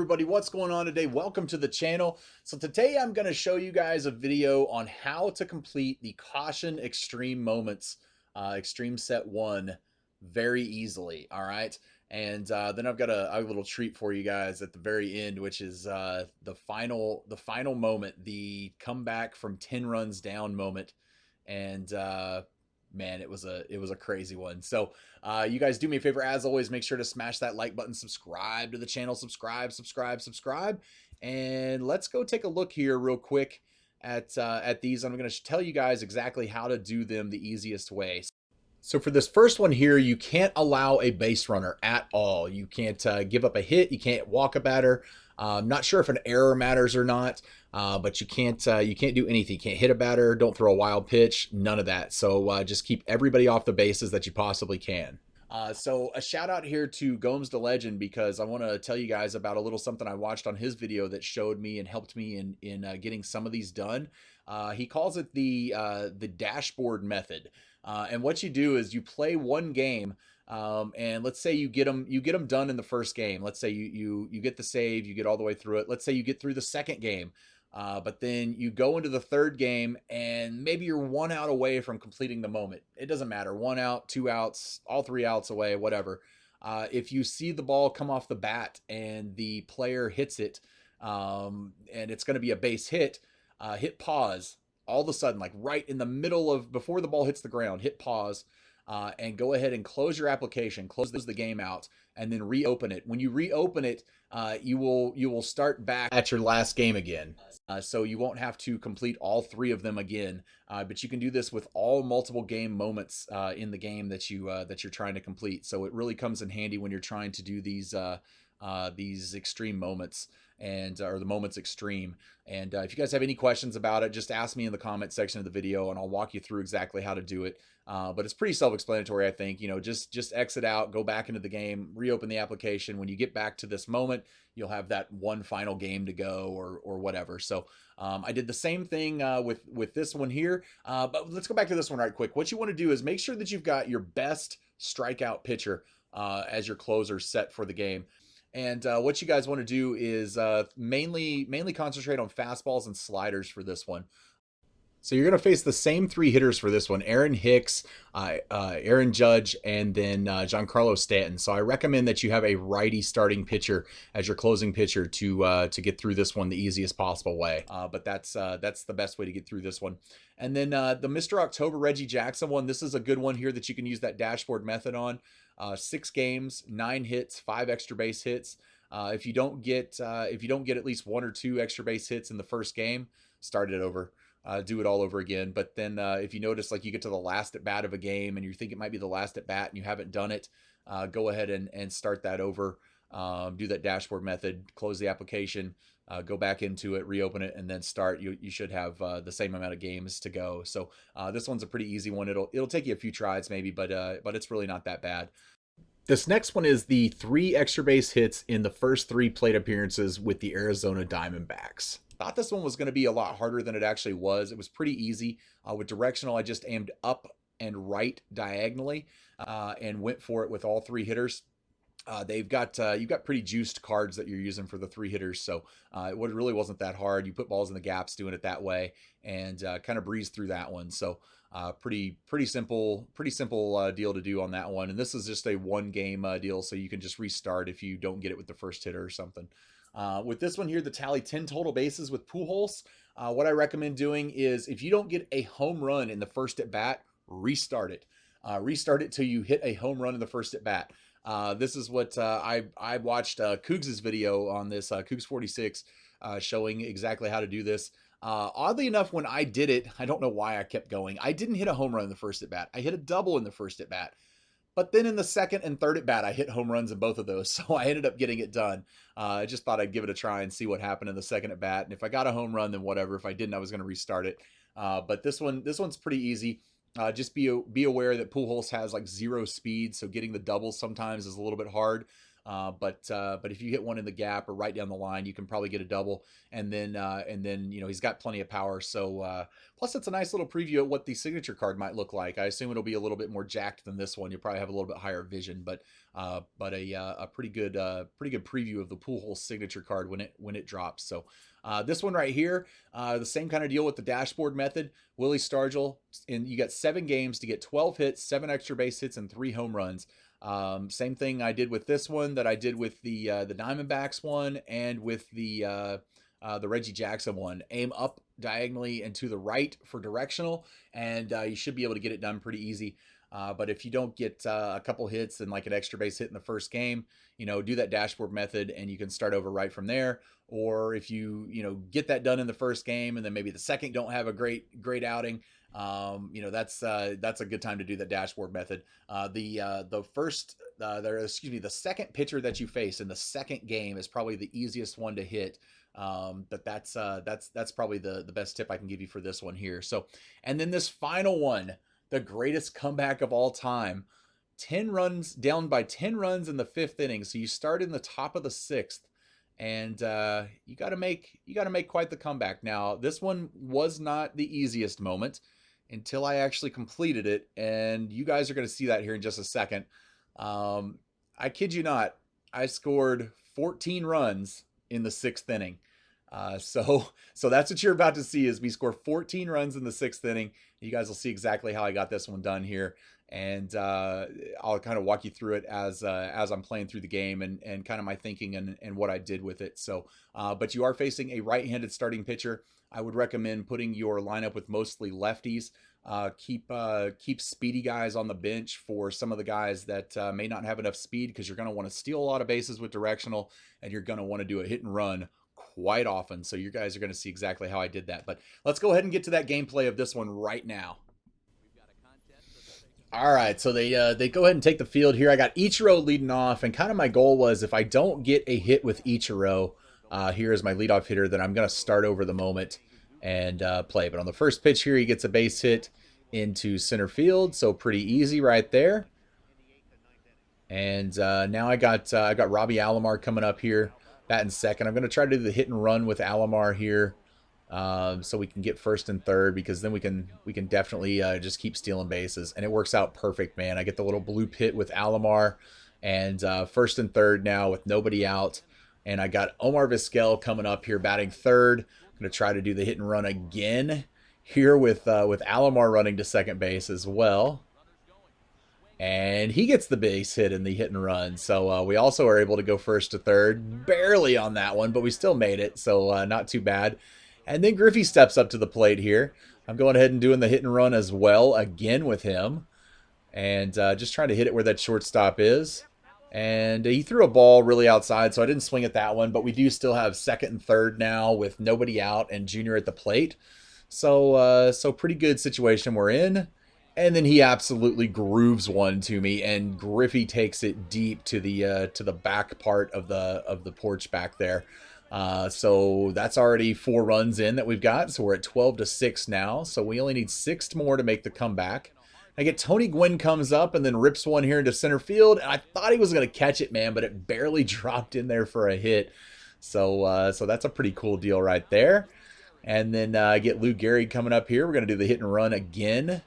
everybody, what's going on today? Welcome to the channel. So today I'm going to show you guys a video on how to complete the caution extreme moments, extreme set 1 very easily. All right. And then I've got a little treat for you guys at the very end, which is the final moment, the comeback from 10 runs down moment. And man, it was a crazy one. So you guys do me a favor, as always, make sure to smash that like button, subscribe to the channel, subscribe, and let's go take a look here real quick at these. I'm going to tell you guys exactly how to do them the easiest way. So for this first one here, you can't allow a base runner at all. You can't give up a hit. You can't walk a batter. I'm not sure if an error matters or not, but you can't do anything. You can't hit a batter. Don't throw a wild pitch. None of that. So just keep everybody off the bases that you possibly can. So a shout out here to Gomes the Legend, because I want to tell you guys about a little something I watched on his video that showed me and helped me in getting some of these done. He calls it the dashboard method. And what you do is you play one game, and let's say you get them done in the first game. Let's say you get the save, you get all the way through it. Let's say you get through the second game, but then you go into the third game and maybe you're 1 out away from completing the moment. It doesn't matter, 1 out, 2 outs, all 3 outs away, whatever. If you see the ball come off the bat and the player hits it, and it's going to be a base hit, hit pause. All of a sudden, like right in the middle of, before the ball hits the ground, hit pause, and go ahead and close your application, close the game out, and then reopen it. When you reopen it, you will start back at your last game again. So you won't have to complete all 3 of them again, but you can do this with all multiple game moments in the game that you're trying to complete. So it really comes in handy when you're trying to do these extreme moments, and or the moments extreme. And if you guys have any questions about it, just ask me in the comment section of the video and I'll walk you through exactly how to do it. But it's pretty self-explanatory, I think. You know, just exit out, go back into the game, reopen the application. When you get back to this moment, you'll have that one final game to go, or whatever. So I did the same thing with this one here, but let's go back to this one right quick. What you want to do is make sure that you've got your best strikeout pitcher as your closer set for the game. And what you guys want to do is mainly concentrate on fastballs and sliders for this one. So you're going to face the same 3 hitters for this one: Aaron Hicks, Aaron Judge, and then Giancarlo Stanton. So I recommend that you have a righty starting pitcher as your closing pitcher to get through this one the easiest possible way. But that's the best way to get through this one. And then the Mr. October Reggie Jackson one. This is a good one here that you can use that dashboard method on. 6 games, 9 hits, 5 extra base hits. If you don't get at least 1 or 2 extra base hits in the first game, start it over. Do it all over again. But then if you notice, like, you get to the last at bat of a game and you think it might be the last at bat and you haven't done it, go ahead and start that over. Do that dashboard method, close the application, go back into it, reopen it, and then start. You should have the same amount of games to go. So this one's a pretty easy one. It'll take you a few tries maybe, but it's really not that bad. This next one is the 3 extra base hits in the first 3 plate appearances with the Arizona Diamondbacks. Thought this one was going to be a lot harder than it actually was. It was pretty easy. With directional, I just aimed up and right diagonally and went for it with all 3 hitters. You've got pretty juiced cards that you're using for the 3 hitters, so it really wasn't that hard. You put balls in the gaps doing it that way, and kind of breezed through that one. So pretty simple deal to do on that one. And this is just a 1 game deal, so you can just restart if you don't get it with the first hitter or something. With this one here, the tally 10 total bases with Pujols. What I recommend doing is, if you don't get a home run in the first at bat, restart it. Restart it till you hit a home run in the first at bat. This is what I watched Cougs' video on this, Cougs 46, showing exactly how to do this. Oddly enough, when I did it, I don't know why I kept going. I didn't hit a home run in the first at bat. I hit a double in the first at bat. But then in the second and third at bat, I hit home runs in both of those. So I ended up getting it done. I just thought I'd give it a try and see what happened in the second at bat. And if I got a home run, then whatever. If I didn't, I was going to restart it. But this one's pretty easy. Just be aware that Pujols has like 0 speed, so getting the doubles sometimes is a little bit hard. But if you hit one in the gap or right down the line, you can probably get a double. And then he's got plenty of power. So plus it's a nice little preview of what the signature card might look like. I assume it'll be a little bit more jacked than this one. You'll probably have a little bit higher vision, but a pretty good preview of the Pujols signature card when it drops. So this one right here, the same kind of deal with the dashboard method. Willie Stargell, and you got 7 games to get 12 hits, 7 extra base hits, and 3 home runs. Same thing I did with this one that I did with the Diamondbacks one and with the Reggie Jackson one. Aim up diagonally and to the right for directional, and you should be able to get it done pretty easy. But if you don't get a couple hits and like an extra base hit in the first game, do that dashboard method and you can start over right from there. Or if you get that done in the first game and then maybe the second don't have a great outing, that's a good time to do the dashboard method. The second pitcher that you face in the second game is probably the easiest one to hit. But that's probably the best tip I can give you for this one here. So, and then this final one, the greatest comeback of all time, 10 runs down by 10 runs in the 5th inning. So you start in the top of the 6th. And you got to make quite the comeback. Now, this one was not the easiest moment until I actually completed it, and you guys are going to see that here in just a second. I kid you not, I scored 14 runs in the 6th inning. So that's what you're about to see is me score 14 runs in the 6th inning. You guys will see exactly how I got this one done here. And I'll kind of walk you through it as I'm playing through the game and kind of my thinking and what I did with it. So, but you are facing a right-handed starting pitcher. I would recommend putting your lineup with mostly lefties. Keep speedy guys on the bench for some of the guys that may not have enough speed, because you're going to want to steal a lot of bases with directional, and you're going to want to do a hit and run quite often. So you guys are going to see exactly how I did that. But let's go ahead and get to that gameplay of this one right now. All right, so they go ahead and take the field here. I got Ichiro leading off, and kind of my goal was if I don't get a hit with Ichiro here as my leadoff hitter, then I'm going to start over the moment and play. But on the first pitch here, he gets a base hit into center field, so pretty easy right there. And now I got Robbie Alomar coming up here, batting second. I'm going to try to do the hit and run with Alomar here. So we can get first and third, because then we can definitely just keep stealing bases, and it works out perfect, man. I get the little blue pit with Alomar, and first and third now with nobody out, and I got Omar Vizquel coming up here batting third. I'm gonna try to do the hit and run again here with Alomar running to second base as well, and he gets the base hit in the hit and run. So we also are able to go first to third, barely on that one, but we still made it, so not too bad. And then Griffey steps up to the plate here. I'm going ahead and doing the hit and run as well, again with him. And just trying to hit it where that shortstop is. And he threw a ball really outside, so I didn't swing at that one. But we do still have second and third now with nobody out and Junior at the plate. So pretty good situation we're in. And then he absolutely grooves one to me, and Griffey takes it deep to the back part of the porch back there. So that's already 4 runs in that we've got. So we're at 12-6 now. So we only need 6 more to make the comeback. I get Tony Gwynn comes up and then rips one here into center field. And I thought he was going to catch it, man, but it barely dropped in there for a hit. So that's a pretty cool deal right there. And then I get Lou Gehrig coming up here. We're going to do the hit and run again.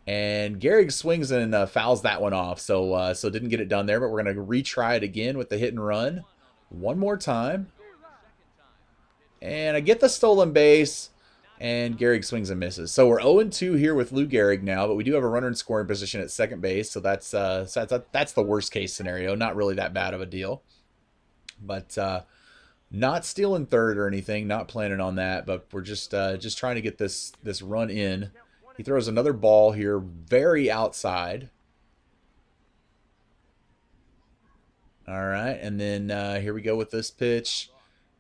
And Gehrig swings and fouls that one off. So didn't get it done there, but we're going to retry it again with the hit and run. One more time. And I get the stolen base, and Gehrig swings and misses. So we're 0-2 here with Lou Gehrig now, but we do have a runner in scoring position at second base, so that's the worst case scenario. Not really that bad of a deal. But not stealing third or anything, not planning on that, but we're just trying to get this run in. He throws another ball here, very outside. All right, and then here we go with this pitch.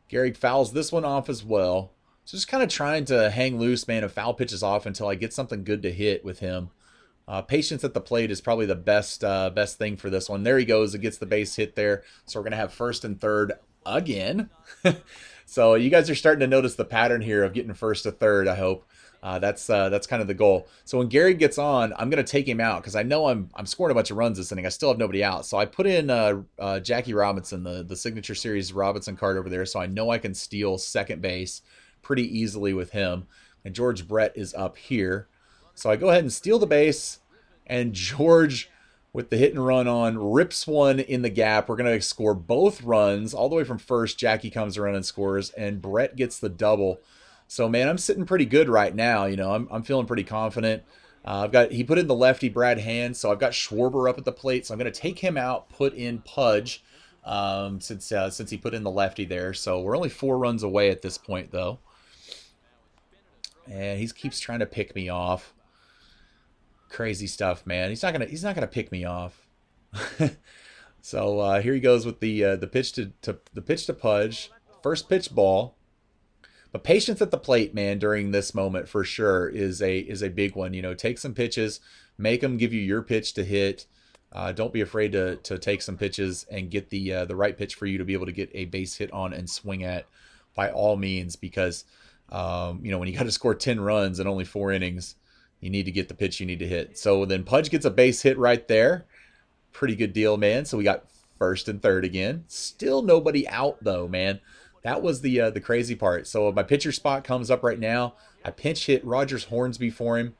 Gehrig fouls this one off as well. So just kind of trying to hang loose, man, and foul pitches off until I get something good to hit with him. Patience at the plate is probably the best thing for this one. There he goes. It gets the base hit there. So we're going to have first and third again. So you guys are starting to notice the pattern here of getting first to third, I hope. That's kind of the goal. So when Gary gets on, I'm going to take him out because I know I'm scoring a bunch of runs this inning. I still have nobody out. So I put in Jackie Robinson, the Signature Series Robinson card over there. So I know I can steal second base pretty easily with him. And George Brett is up here. So I go ahead and steal the base. And George, with the hit and run on, rips one in the gap. We're going to score both runs all the way from first. Jackie comes around and scores. And Brett gets the double. So, man, I'm sitting pretty good right now. You know, I'm feeling pretty confident. He put in the lefty Brad Hand, so I've got Schwarber up at the plate. So I'm going to take him out, put in Pudge, since he put in the lefty there. So we're only 4 runs away at this point, though. And he keeps trying to pick me off. Crazy stuff, man. He's not gonna pick me off. So here he goes with the pitch to Pudge. First pitch ball. But patience at the plate, man, during this moment for sure is a big one. You know, take some pitches, make them give you your pitch to hit. Don't be afraid to take some pitches and get the right pitch for you to be able to get a base hit on and swing at by all means, because you know, when you got to score 10 runs in only 4 innings, you need to get the pitch you need to hit. So then Pudge gets a base hit right there. Pretty good deal, man. So we got first and third again. Still nobody out though, man. That was the crazy part. So my pitcher spot comes up right now. I pinch hit Rogers Hornsby for him.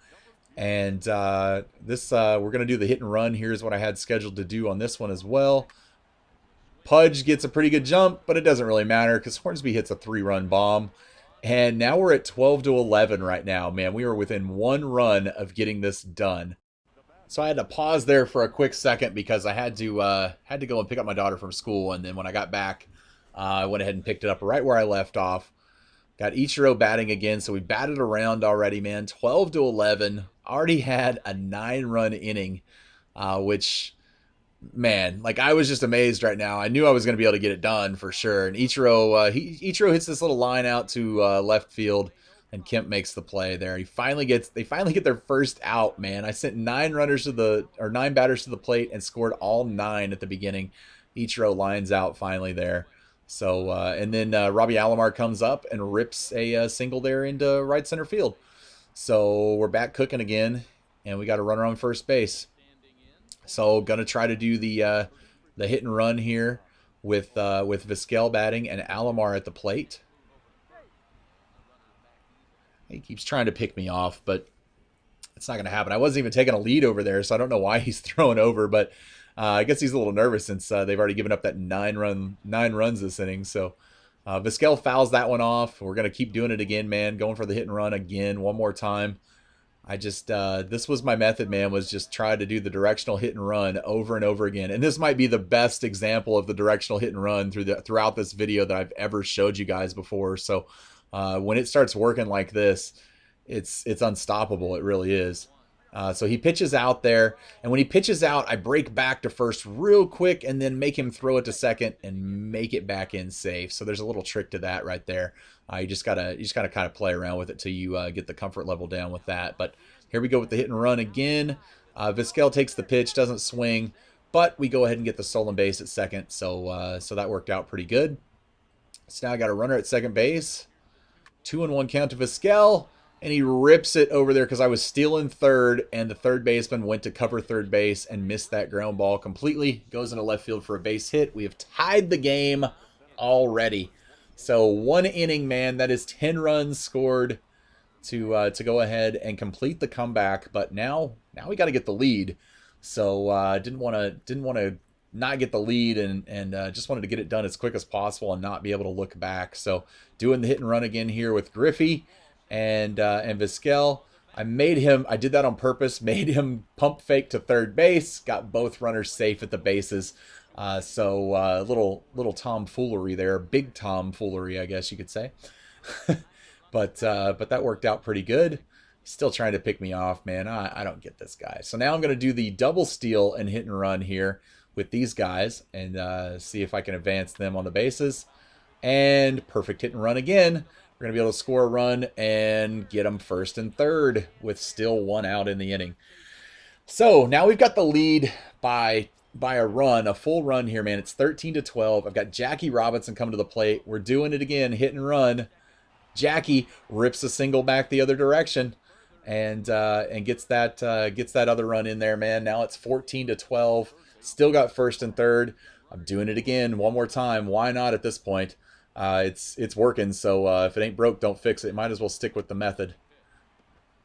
And we're going to do the hit and run. Here's what I had scheduled to do on this one as well. Pudge gets a pretty good jump, but it doesn't really matter because Hornsby hits a 3-run bomb. And now we're at 12-11 right now, man. We were within 1 run of getting this done. So I had to pause there for a quick second because I had to go and pick up my daughter from school. And then when I got back, I went ahead and picked it up right where I left off. Got Ichiro batting again, so we batted around already, man. 12-11. Already had a 9-run inning, which, man, like I was just amazed right now. I knew I was going to be able to get it done for sure. And Ichiro hits this little line out to left field, and Kemp makes the play there. They finally get their first out, man. I sent 9 batters to the plate and scored all 9 at the beginning. Ichiro lines out finally there. So, and then Robbie Alomar comes up and rips a single there into right center field. So we're back cooking again, and we got a runner on first base. So gonna try to do the hit and run here with Vizquel batting and Alomar at the plate. He keeps trying to pick me off, but it's not gonna happen. I wasn't even taking a lead over there, so I don't know why he's throwing over, but I guess he's a little nervous since they've already given up that 9 runs this inning. So Vizquel fouls that one off. We're going to keep doing it again, man. Going for the hit and run again one more time. I just this was my method, man, was just try to do the directional hit and run over and over again. And this might be the best example of the directional hit and run throughout this video that I've ever showed you guys before. So when it starts working like this, it's unstoppable. It really is. So he pitches out there, and when he pitches out, I break back to first real quick and then make him throw it to second and make it back in safe. So there's a little trick to that right there. You just gotta kind of play around with it till you get the comfort level down with that. But here we go with the hit and run again. Vizquel takes the pitch, doesn't swing, but we go ahead and get the stolen base at second. So that worked out pretty good. So now I got a runner at second base. 2-1 count to Vizquel. And he rips it over there because I was stealing third, and the third baseman went to cover third base and missed that ground ball completely. Goes into left field for a base hit. We have tied the game already. So 1 inning, man. That is 10 runs scored to go ahead and complete the comeback. But now we got to get the lead. So didn't want to not get the lead and just wanted to get it done as quick as possible and not be able to look back. So doing the hit and run again here with Griffey and Vizquel. I did that on purpose, made him pump fake to third base, got both runners safe at the bases. So little tomfoolery there, big tomfoolery, I guess you could say. but that worked out pretty good. Still trying to pick me off, man. I don't get this guy. So now I'm going to do the double steal and hit and run here with these guys and see if I can advance them on the bases. And perfect hit and run again. We're going to be able to score a run and get them first and third with still 1 out in the inning. So now we've got the lead by by a run, a full run here, man. It's 13-12. I've got Jackie Robinson coming to the plate. We're doing it again, hit and run. Jackie rips a single back the other direction, and gets that other run in there, man. Now it's 14-12. Still got first and third. I'm doing it again one more time. Why not at this point? It's working. So if it ain't broke, don't fix it. Might as well stick with the method.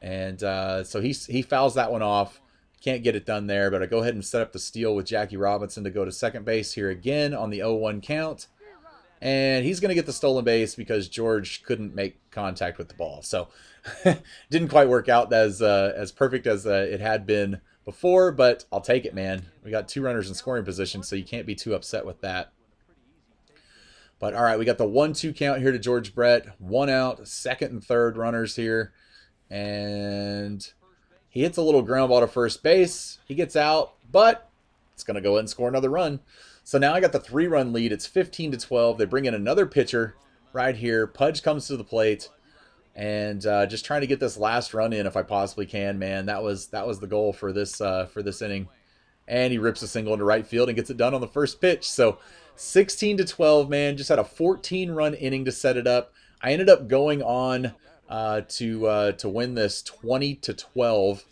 And so he fouls that one off. Can't get it done there, but I go ahead and set up the steal with Jackie Robinson to go to second base here again on the 0-1 count. And he's going to get the stolen base because George couldn't make contact with the ball. So didn't quite work out as perfect as it had been before, but I'll take it, man. We got 2 runners in scoring position, so you can't be too upset with that. But all right, we got the 1-2 count here to George Brett. 1 out, second and third runners here. And he hits a little ground ball to first base. He gets out, but it's going to go ahead and score another run. So now I got the 3-run lead. It's 15-12. They bring in another pitcher right here. Pudge comes to the plate, and just trying to get this last run in if I possibly can, man. That was the goal for this inning. And he rips a single into right field and gets it done on the first pitch. So 16-12, man. Just had a 14-run inning to set it up. I ended up going on to win this 20-12.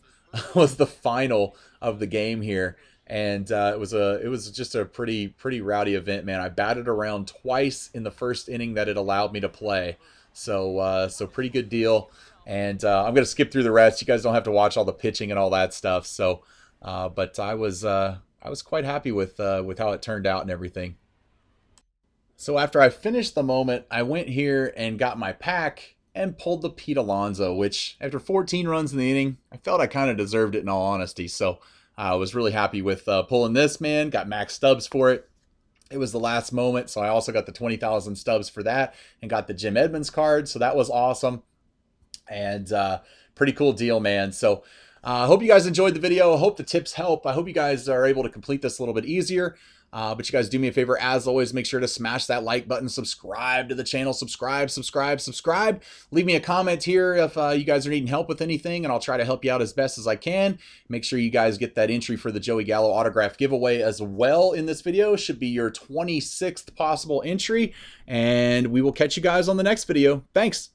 Was the final of the game here. And it was just a pretty rowdy event, man. I batted around twice in the first inning that it allowed me to play, so pretty good deal. And I'm gonna skip through the rest. You guys don't have to watch all the pitching and all that stuff. So, but I was quite happy with how it turned out and everything. So after I finished the moment, I went here and got my pack and pulled the Pete Alonso, which after 14 runs in the inning, I felt I kind of deserved it in all honesty. So. I was really happy with pulling this, man. Got max stubs for it. It was the last moment, so I also got the 20,000 stubs for that and got the Jim Edmonds card, so that was awesome. And pretty cool deal, man. So I hope you guys enjoyed the video. I hope the tips help. I hope you guys are able to complete this a little bit easier. But you guys do me a favor, as always, make sure to smash that like button, subscribe to the channel, subscribe. Leave me a comment here if you guys are needing help with anything, and I'll try to help you out as best as I can. Make sure you guys get that entry for the Joey Gallo autograph giveaway as well in this video. Should be your 26th possible entry, and we will catch you guys on the next video. Thanks.